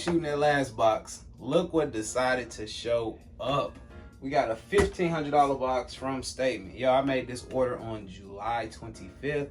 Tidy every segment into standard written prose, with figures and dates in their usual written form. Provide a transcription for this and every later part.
shooting that last box, look what decided to show up. We got a $1,500 box from Statement. Yo, I made this order on July 25th.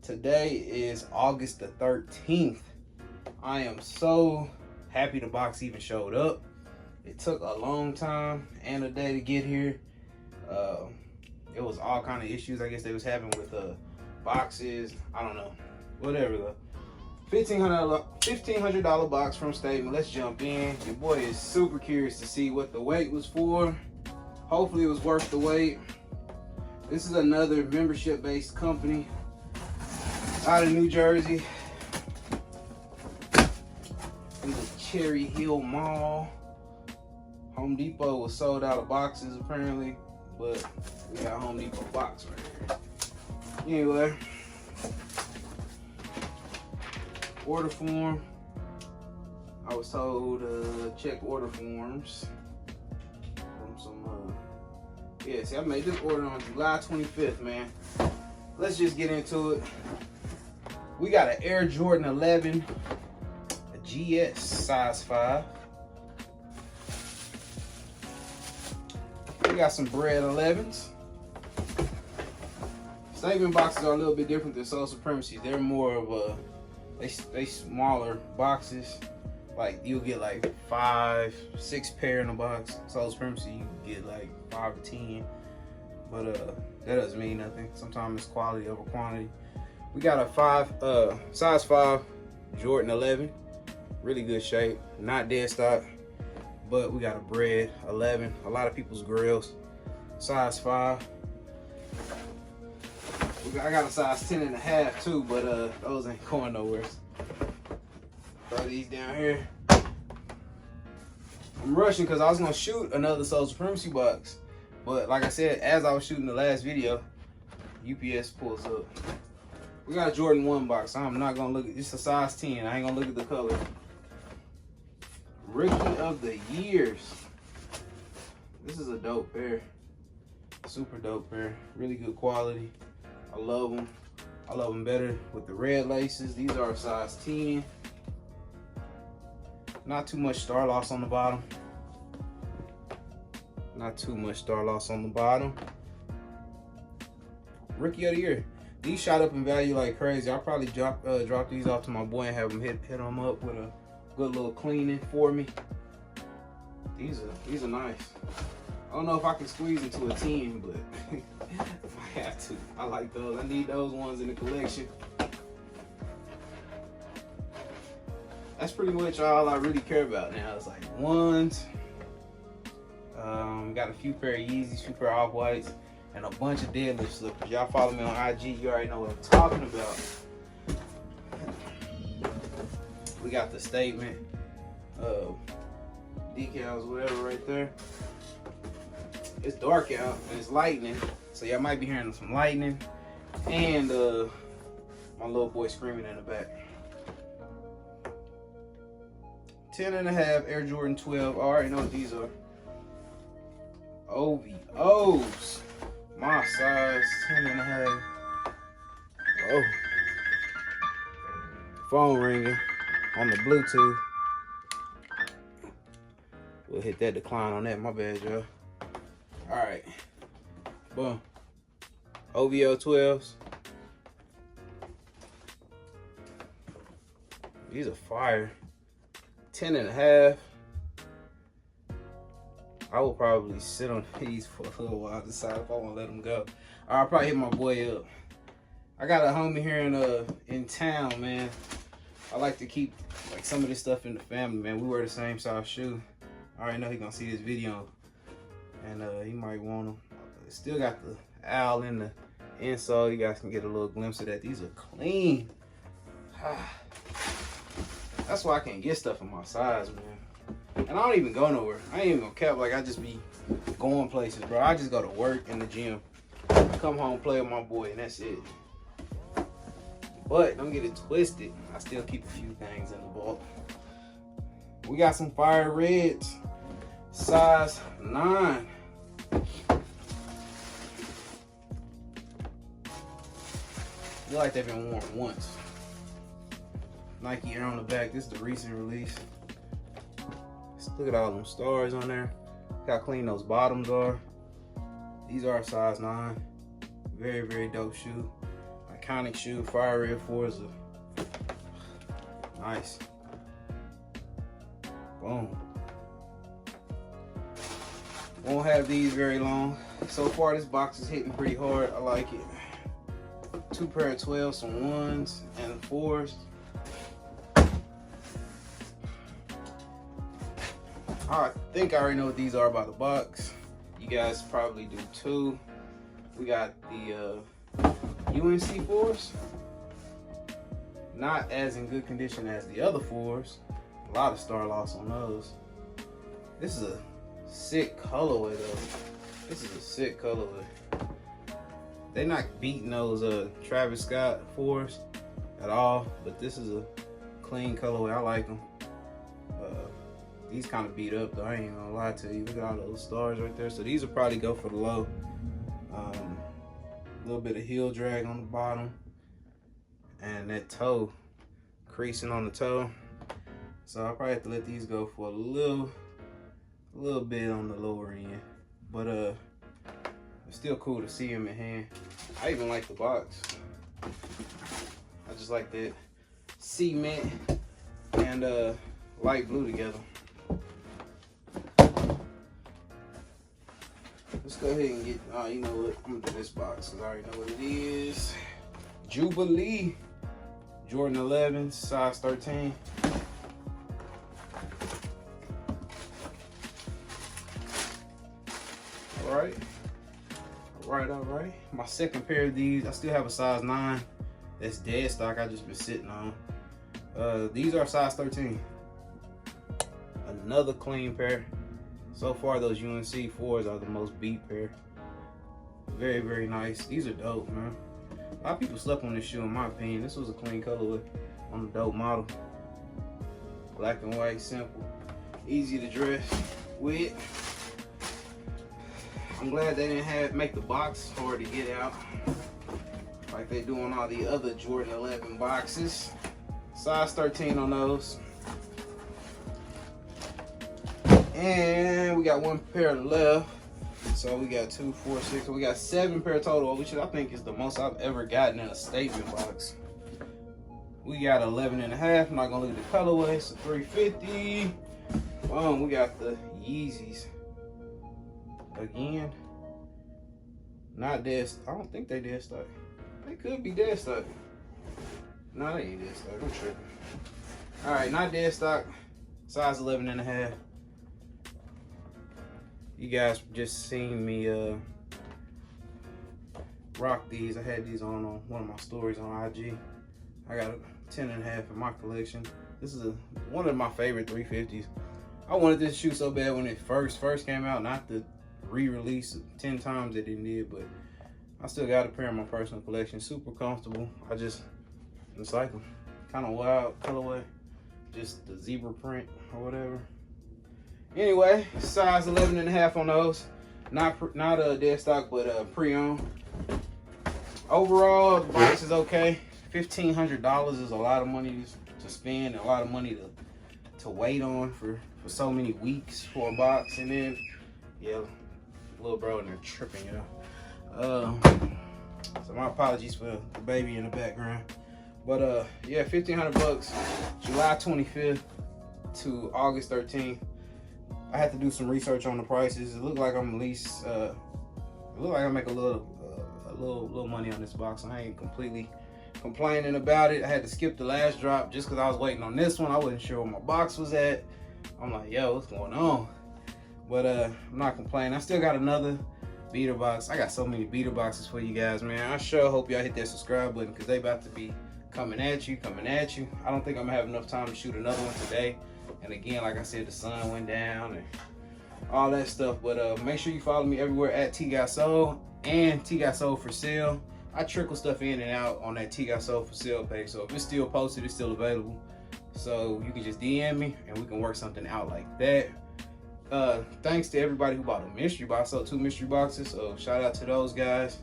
Today is August the 13th. I am so happy the box even showed up. It took a long time and a day to get here. It was all kind of issues I guess they was having with boxes. I don't know, whatever though. $1,500 box from Statement. Let's jump in. Your boy is super curious to see what the wait was for. Hopefully it was worth the wait. This is another membership-based company out of New Jersey in the Cherry Hill Mall. Home Depot was sold out of boxes apparently, but we got Home Depot box right here. Anyway, order form. I was told check order forms from some yeah, see, I made this order on July 25th, man. Let's just get into it. We got an Air Jordan 11, a GS size 5. We got some Bread 11s. Statement boxes are a little bit different than Soul Supremacy. They're more of a they smaller boxes. Like you'll get like 5, 6 pair in a box. Soul Supremacy you can get like 5 to 10. But that doesn't mean nothing. Sometimes it's quality over quantity. We got a size 5 Jordan 11. Really good shape. Not dead stock. But we got a Bread 11. A lot of people's grills. Size 5. I got a size 10.5 too, but those ain't going nowhere. Throw these down here. I'm rushing because I was gonna shoot another Soul Supremacy box, but like I said, as I was shooting the last video, UPS pulls up. We got a Jordan 1 box. I'm not gonna look at it's a size 10. I ain't gonna look at the color. Rookie of the Years. This is a dope pair. Super dope pair. Really good quality. I love them. I love them better with the red laces. These are a size 10. Not too much star loss on the bottom. Not too much star loss on the bottom. Rookie of the Year. These shot up in value like crazy. I'll probably drop these off to my boy and have him hit them up with a good little cleaning for me. These are nice. I don't know if I can squeeze into a 10, but if I have to, I like those. I need those ones in the collection. That's pretty much all I really care about now. It's like ones. Got a few pair of Yeezys, few pair of Off-Whites, and a bunch of deadlift slippers. Y'all follow me on IG, you already know what I'm talking about. We got the Statement decals, whatever, right there. It's dark out and it's lightning, so y'all might be hearing some lightning and my little boy screaming in the back. 10.5 Air Jordan 12. I already know what these are. OVOs. My size 10.5. Oh. Phone ringing on the Bluetooth. We'll hit that decline on that. My bad, y'all. All right. Boom. OVO 12s. These are fire. 10.5. I will probably sit on these for a little while, decide if I want to let them go. I'll probably hit my boy up. I got a homie here in town, man. I like to keep like some of this stuff in the family, man. We wear the same size shoe. I already know he gonna see this video, and he might want them. Still got the owl in the insole. You guys can get a little glimpse of that. These are clean. That's why I can't get stuff in my size, man. And I don't even go nowhere. I ain't even gonna cap, like I just be going places, bro. I just go to work in the gym. I come home, play with my boy, and that's it. But don't get it twisted. I still keep a few things in the bulk. We got some fire reds, size 9. Feel like they've been worn once. Nike Air on the back. This is the recent release. Look at all them stars on there. Look how clean those bottoms are. These are a size 9. Very, very dope shoe. Iconic shoe, Fire Red Forza. Nice. Boom. Won't have these very long. So far, this box is hitting pretty hard. I like it. 2 pair of 12s, some 1s and 4s. I think I already know what these are by the box. You guys probably do too. We got the UNC 4s. Not as in good condition as the other 4s. A lot of star loss on those. This is a sick colorway though. This is a sick colorway. They're not beating those Travis Scott 4s at all, but this is a clean colorway. I like them. These kind of beat up though, I ain't gonna lie to you. Look at all those stars right there. So these will probably go for the low. A little bit of heel drag on the bottom. And that toe, creasing on the toe. So I'll probably have to let these go for a little bit on the lower end. But it's still cool to see them in hand. I even like the box. I just like that cement and light blue together. Let's go ahead and get, you know what, I'm gonna do this box because I already know what it is. Jubilee, Jordan 11, size 13. All right. My second pair of these, I still have a size 9. That's dead stock I just been sitting on. These are size 13. Another clean pair. So far, those UNC 4s are the most beat pair. Very, very nice. These are dope, man. A lot of people slept on this shoe, in my opinion. This was a clean colorway on a dope model. Black and white, simple, easy to dress with. I'm glad they didn't make the box hard to get out like they do on all the other Jordan 11 boxes. Size 13 on those. And we got 1 pair left. So we got 2, 4, 6. So we got 7 pair total, which I think is the most I've ever gotten in a statement box. We got 11.5. I'm not gonna look at the colorway. So 350. Boom. We got the Yeezys. Again, not dead. I don't think they dead stock. They could be dead stock. No, they ain't dead stock. I'm tripping. All right, not dead stock. Size 11.5. You guys just seen me rock these. I had these on one of my stories on IG. I got a 10.5 in my collection. This is one of my favorite 350s. I wanted this shoe so bad when it first came out, not the re-release 10 times that it did, but I still got a pair in my personal collection. Super comfortable. It's like them. Kind of wild colorway, just the zebra print or whatever. Anyway, size 11.5 on those. Not a dead stock, but pre-owned. Overall, the box is okay. $1,500 is a lot of money to spend, and a lot of money to wait on for so many weeks for a box, and then yeah. Little bro in there tripping, y'all. So my apologies for the baby in the background. But yeah, $1,500, July 25th to August 13th. I had to do some research on the prices. It looked like I'm at least, it looked like I make a little money on this box. I ain't completely complaining about it. I had to skip the last drop just because I was waiting on this one. I wasn't sure where my box was at. I'm like, yo, what's going on? But I'm not complaining. I still got another beater box. I got so many beater boxes for you guys, man. I sure hope y'all hit that subscribe button because they about to be coming at you. I don't think I'm gonna have enough time to shoot another one today. And again, like I said, the sun went down and all that stuff. But make sure you follow me everywhere at TGOTSOLE and TGOTSOLE for sale. I trickle stuff in and out on that TGOTSOLE for sale page. So if it's still posted, it's still available. So you can just DM me and we can work something out like that. Thanks to everybody who bought a mystery box. So 2 mystery boxes. So shout out to those guys.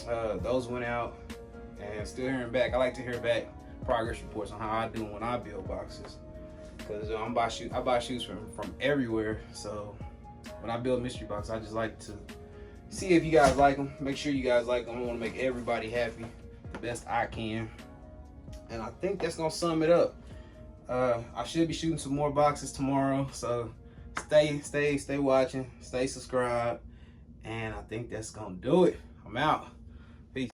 Those went out and still hearing back. I like to hear back progress reports on how I do when I build boxes. Cause I buy shoes from everywhere. So when I build mystery box, I just like to see if you guys like them. Make sure you guys like them. I want to make everybody happy the best I can. And I think that's gonna sum it up. I should be shooting some more boxes tomorrow, so stay watching, stay subscribed, and I think that's gonna do it. I'm out.